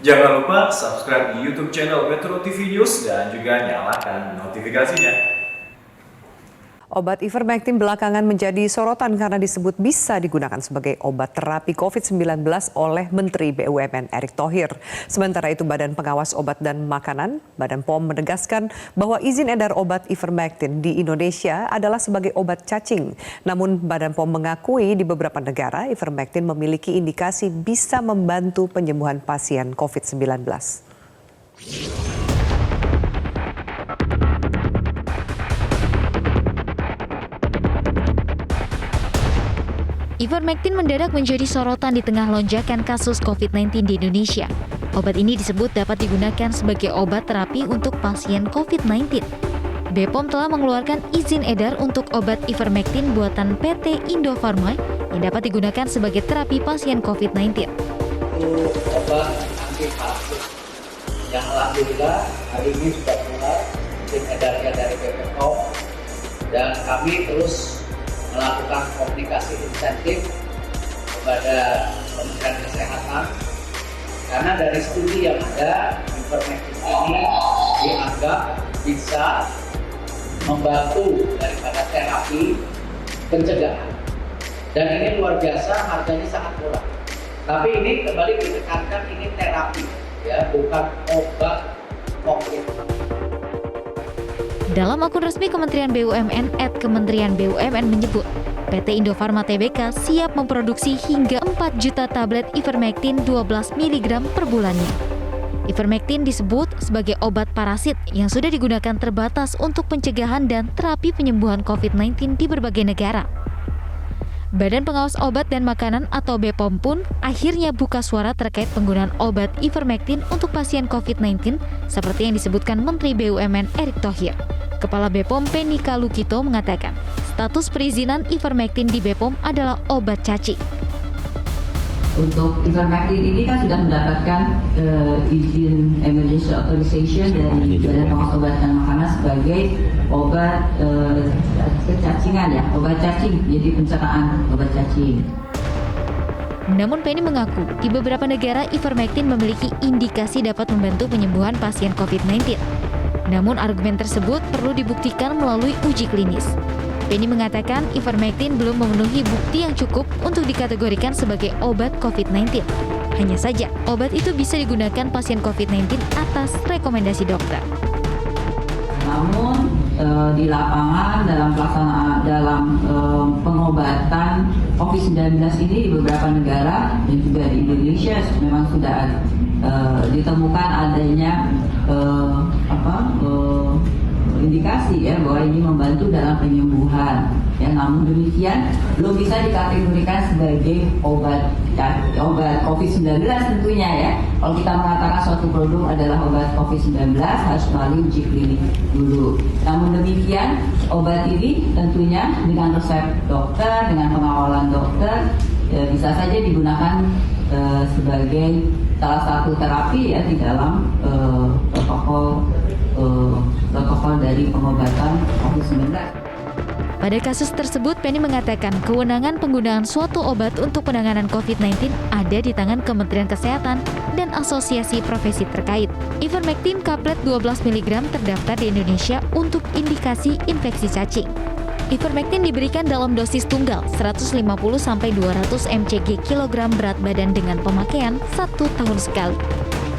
Jangan lupa subscribe di YouTube channel Metro TV News dan juga nyalakan notifikasinya. Obat ivermectin belakangan menjadi sorotan karena disebut bisa digunakan sebagai obat terapi COVID-19 oleh Menteri BUMN Erick Thohir. Sementara itu Badan Pengawas Obat dan Makanan, Badan POM menegaskan bahwa izin edar obat ivermectin di Indonesia adalah sebagai obat cacing. Namun Badan POM mengakui di beberapa negara ivermectin memiliki indikasi bisa membantu penyembuhan pasien COVID-19. Ivermectin mendadak menjadi sorotan di tengah lonjakan kasus COVID-19 di Indonesia. Obat ini disebut dapat digunakan sebagai obat terapi untuk pasien COVID-19. BPOM telah mengeluarkan izin edar untuk obat ivermectin buatan PT Indofarma yang dapat digunakan sebagai terapi pasien COVID-19. Obat anti parasit yang alhamdulillah hari ini sudah keluar izin edarnya dari BPOM dan kami terus melakukan komunikasi insentif kepada Kementerian Kesehatan karena dari studi yang ada ivermectin ini dianggap bisa membantu daripada terapi pencegahan dan ini luar biasa, harganya sangat murah. Tapi ini kembali ditekankan ini terapi ya, bukan obat COVID. Dalam akun resmi Kementerian BUMN @Kementerian BUMN menyebut, PT Indofarma Tbk siap memproduksi hingga 4 juta tablet ivermectin 12 mg per bulannya. Ivermectin disebut sebagai obat parasit yang sudah digunakan terbatas untuk pencegahan dan terapi penyembuhan COVID-19 di berbagai negara. Badan Pengawas Obat dan Makanan atau BPOM pun akhirnya buka suara terkait penggunaan obat ivermectin untuk pasien COVID-19 seperti yang disebutkan Menteri BUMN Erick Thohir. Kepala BPOM Penny Kalukito mengatakan, status perizinan ivermectin di BPOM adalah obat cacing. Untuk ivermectin ini kan sudah mendapatkan izin emergency authorization dari Badan Pengawas Obat dan Makanan sebagai obat kecacingan ya, obat cacing, jadi pencernaan obat cacing. Namun Penny mengaku, di beberapa negara ivermectin memiliki indikasi dapat membantu penyembuhan pasien COVID-19. Namun argumen tersebut perlu dibuktikan melalui uji klinis. Penny mengatakan ivermectin belum memenuhi bukti yang cukup untuk dikategorikan sebagai obat COVID-19. Hanya saja, obat itu bisa digunakan pasien COVID-19 atas rekomendasi dokter. Namun di lapangan dalam pengobatan COVID-19 ini di beberapa negara dan juga di Indonesia memang sudah ditemukan adanya indikasi ya bahwa ini membantu dalam penyembuhan. Ya, namun demikian belum bisa dikategorikan sebagai obat COVID-19 tentunya ya. Kalau kita mengatakan suatu produk adalah obat COVID-19 harus melalui uji klinik dulu. Namun demikian obat ini tentunya dengan resep dokter, dengan pengawalan dokter ya, bisa saja digunakan sebagai salah satu terapi ya di dalam protokol dari pengobatan COVID-19. Pada kasus tersebut, Penny mengatakan kewenangan penggunaan suatu obat untuk penanganan COVID-19 ada di tangan Kementerian Kesehatan dan asosiasi profesi terkait. Ivermectin kaplet 12 mg terdaftar di Indonesia untuk indikasi infeksi cacing. Ivermectin diberikan dalam dosis tunggal 150-200 mcg kilogram berat badan dengan pemakaian 1 tahun sekali.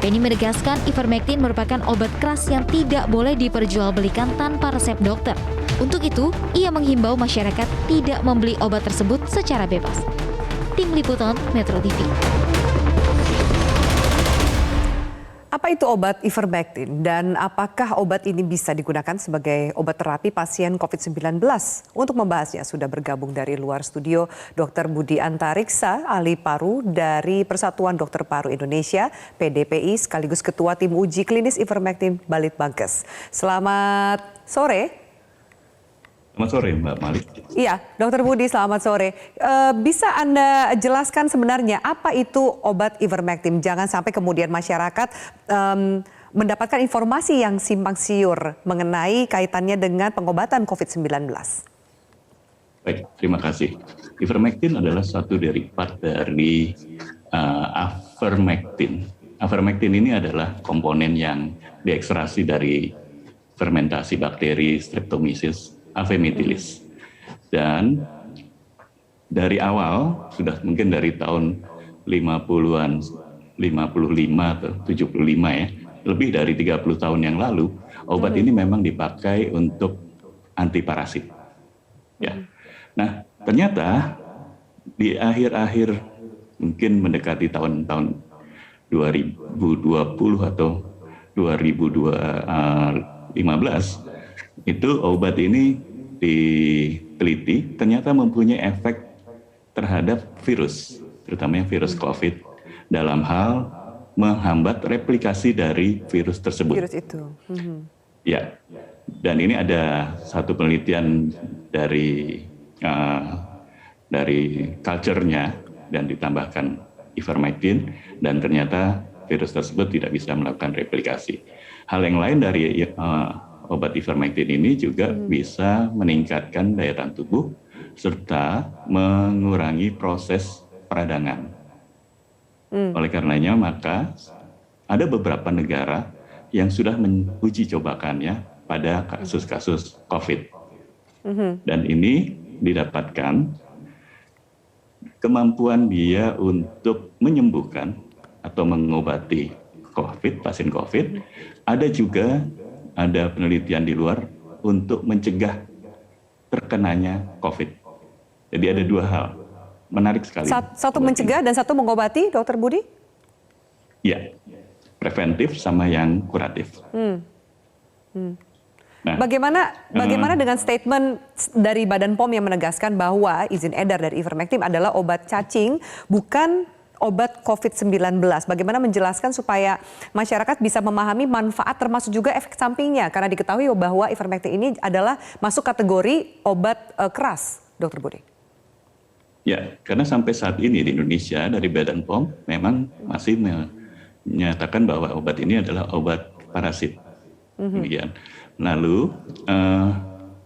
Penny menegaskan ivermectin merupakan obat keras yang tidak boleh diperjualbelikan tanpa resep dokter. Untuk itu, ia menghimbau masyarakat tidak membeli obat tersebut secara bebas. Tim Liputan Metro TV. Apa itu obat ivermectin dan apakah obat ini bisa digunakan sebagai obat terapi pasien COVID-19? Untuk membahasnya sudah bergabung dari luar studio Dr. Budi Antariksa, ahli paru dari Persatuan Dokter Paru Indonesia, PDPI, sekaligus Ketua Tim Uji Klinis Ivermectin Balitbangkes. Selamat sore. Selamat sore Mbak Malik. Iya, Dr. Budi, selamat sore. Bisa Anda jelaskan sebenarnya apa itu obat ivermectin? Jangan sampai kemudian masyarakat mendapatkan informasi yang simpang siur mengenai kaitannya dengan pengobatan COVID-19. Baik, terima kasih. Ivermectin adalah satu derivat dari avermectin. Ivermectin ini adalah komponen yang diekstraksi dari fermentasi bakteri Streptomyces avemethylis. Dan dari awal, sudah mungkin dari tahun 50-an, 55 atau 75 ya, lebih dari 30 tahun yang lalu, obat ini memang dipakai untuk antiparasit. Ya. Nah, ternyata di akhir-akhir mungkin mendekati tahun-tahun 2020 atau 2015, itu obat ini diteliti ternyata mempunyai efek terhadap virus, terutama virus COVID, dalam hal menghambat replikasi dari virus tersebut. Virus itu. Ya, dan ini ada satu penelitian dari culture-nya dan ditambahkan ivermectin, dan ternyata virus tersebut tidak bisa melakukan replikasi. Hal yang lain dari obat ivermectin ini juga bisa meningkatkan daya tahan tubuh serta mengurangi proses peradangan. Oleh karenanya maka ada beberapa negara yang sudah menguji cobakannya pada kasus-kasus COVID. Dan ini didapatkan kemampuan dia untuk menyembuhkan atau mengobati COVID, pasien COVID. Ada penelitian di luar untuk mencegah terkenanya COVID. Jadi ada dua hal. Menarik sekali. Satu mencegah dan satu mengobati, Dr. Budi? Ya, preventif sama yang kuratif. Nah, bagaimana dengan statement dari Badan POM yang menegaskan bahwa izin edar dari ivermectin adalah obat cacing, bukan obat COVID-19. Bagaimana menjelaskan supaya masyarakat bisa memahami manfaat termasuk juga efek sampingnya? Karena diketahui bahwa ivermectin ini adalah masuk kategori obat keras, Dr. Budi. Ya, karena sampai saat ini di Indonesia dari Badan POM memang masih menyatakan bahwa obat ini adalah obat parasit. Demikian. Lalu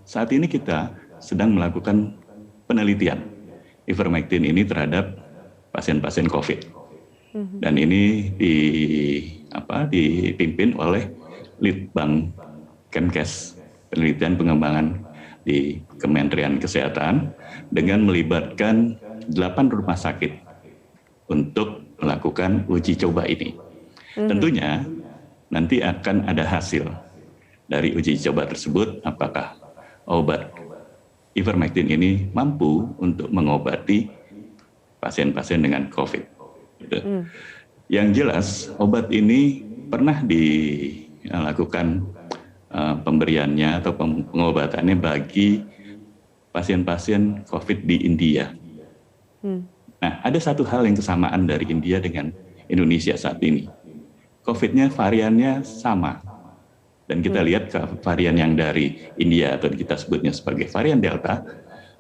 saat ini kita sedang melakukan penelitian ivermectin ini terhadap pasien-pasien COVID. Dan ini dipimpin oleh Litbang Kemenkes, penelitian pengembangan di Kementerian Kesehatan, dengan melibatkan 8 rumah sakit untuk melakukan uji coba ini. Tentunya nanti akan ada hasil dari uji coba tersebut, apakah obat ivermectin ini mampu untuk mengobati pasien-pasien dengan COVID. Gitu. Yang jelas, obat ini pernah dilakukan pemberiannya atau pengobatannya bagi pasien-pasien COVID di India. Nah, ada satu hal yang kesamaan dari India dengan Indonesia saat ini. COVID-nya variannya sama. Dan kita lihat varian yang dari India atau kita sebutnya sebagai varian Delta,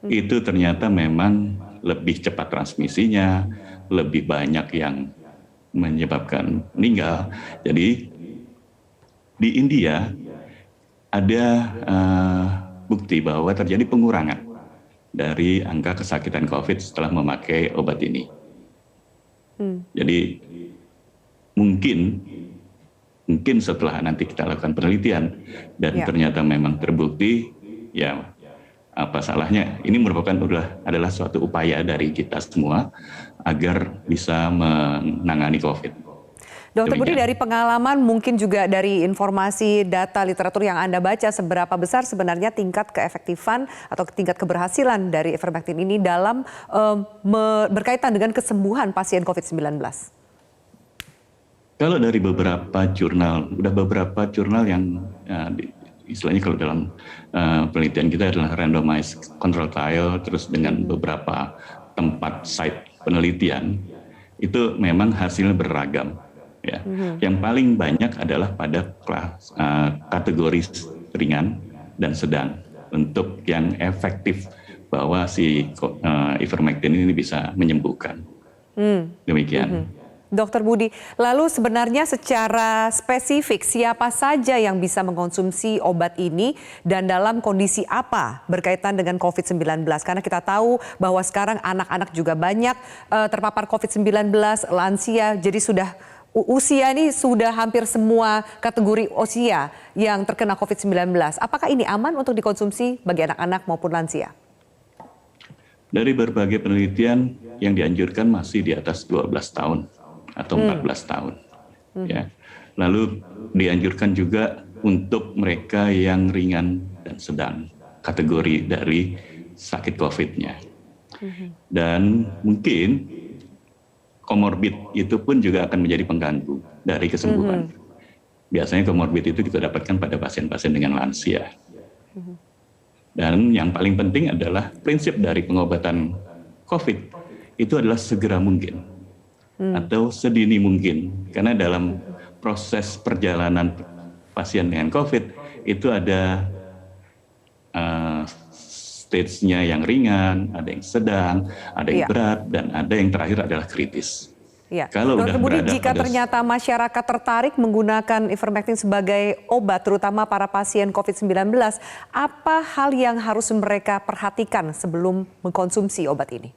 itu ternyata memang lebih cepat transmisinya, lebih banyak yang menyebabkan meninggal. Jadi di India ada bukti bahwa terjadi pengurangan dari angka kesakitan COVID setelah memakai obat ini. Jadi mungkin setelah nanti kita lakukan penelitian dan ternyata memang terbukti, ya apa salahnya? Ini merupakan adalah suatu upaya dari kita semua agar bisa menangani COVID. Dokter Budi, dari pengalaman mungkin juga dari informasi data literatur yang Anda baca, seberapa besar sebenarnya tingkat keefektifan atau tingkat keberhasilan dari ivermectin ini dalam berkaitan dengan kesembuhan pasien COVID-19? Kalau dari beberapa jurnal yang istilahnya kalau dalam penelitian kita adalah randomized control trial, terus dengan beberapa tempat site penelitian, itu memang hasilnya beragam. Ya. Yang paling banyak adalah pada kategori ringan dan sedang, untuk yang efektif bahwa si ivermectin ini bisa menyembuhkan. Demikian. Dokter Budi, lalu sebenarnya secara spesifik siapa saja yang bisa mengkonsumsi obat ini dan dalam kondisi apa berkaitan dengan COVID-19? Karena kita tahu bahwa sekarang anak-anak juga banyak terpapar COVID-19, lansia, jadi sudah usia ini sudah hampir semua kategori usia yang terkena COVID-19. Apakah ini aman untuk dikonsumsi bagi anak-anak maupun lansia? Dari berbagai penelitian yang dianjurkan masih di atas 12 tahun atau 14 tahun. Ya. Lalu dianjurkan juga untuk mereka yang ringan dan sedang, kategori dari sakit COVID-nya. Dan mungkin komorbid itu pun juga akan menjadi pengganggu dari kesembuhan. Biasanya komorbid itu kita dapatkan pada pasien-pasien dengan lansia. Dan yang paling penting adalah prinsip dari pengobatan COVID itu adalah segera mungkin atau sedini mungkin. Karena dalam proses perjalanan pasien dengan COVID itu ada stage-nya yang ringan, ada yang sedang, ada yang berat, dan ada yang terakhir adalah kritis. Ya. Kalau Dr. udah Budi, berada jika pada ternyata masyarakat tertarik menggunakan ivermectin sebagai obat, terutama para pasien COVID-19, apa hal yang harus mereka perhatikan sebelum mengkonsumsi obat ini?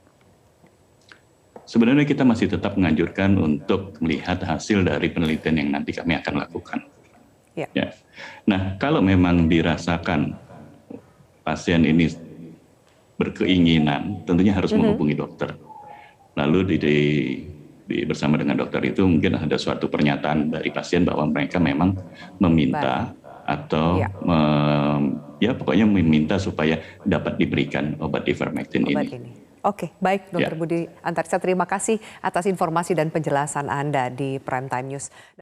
Sebenarnya kita masih tetap menganjurkan untuk melihat hasil dari penelitian yang nanti kami akan lakukan. Ya. Ya. Nah, kalau memang dirasakan pasien ini berkeinginan, tentunya harus menghubungi dokter. Lalu bersama dengan dokter itu mungkin ada suatu pernyataan dari pasien bahwa mereka memang meminta atau ya pokoknya meminta supaya dapat diberikan obat ivermectin ini. Oke, baik Dr. Budi Antariksa, terima kasih atas informasi dan penjelasan Anda di Prime Time News.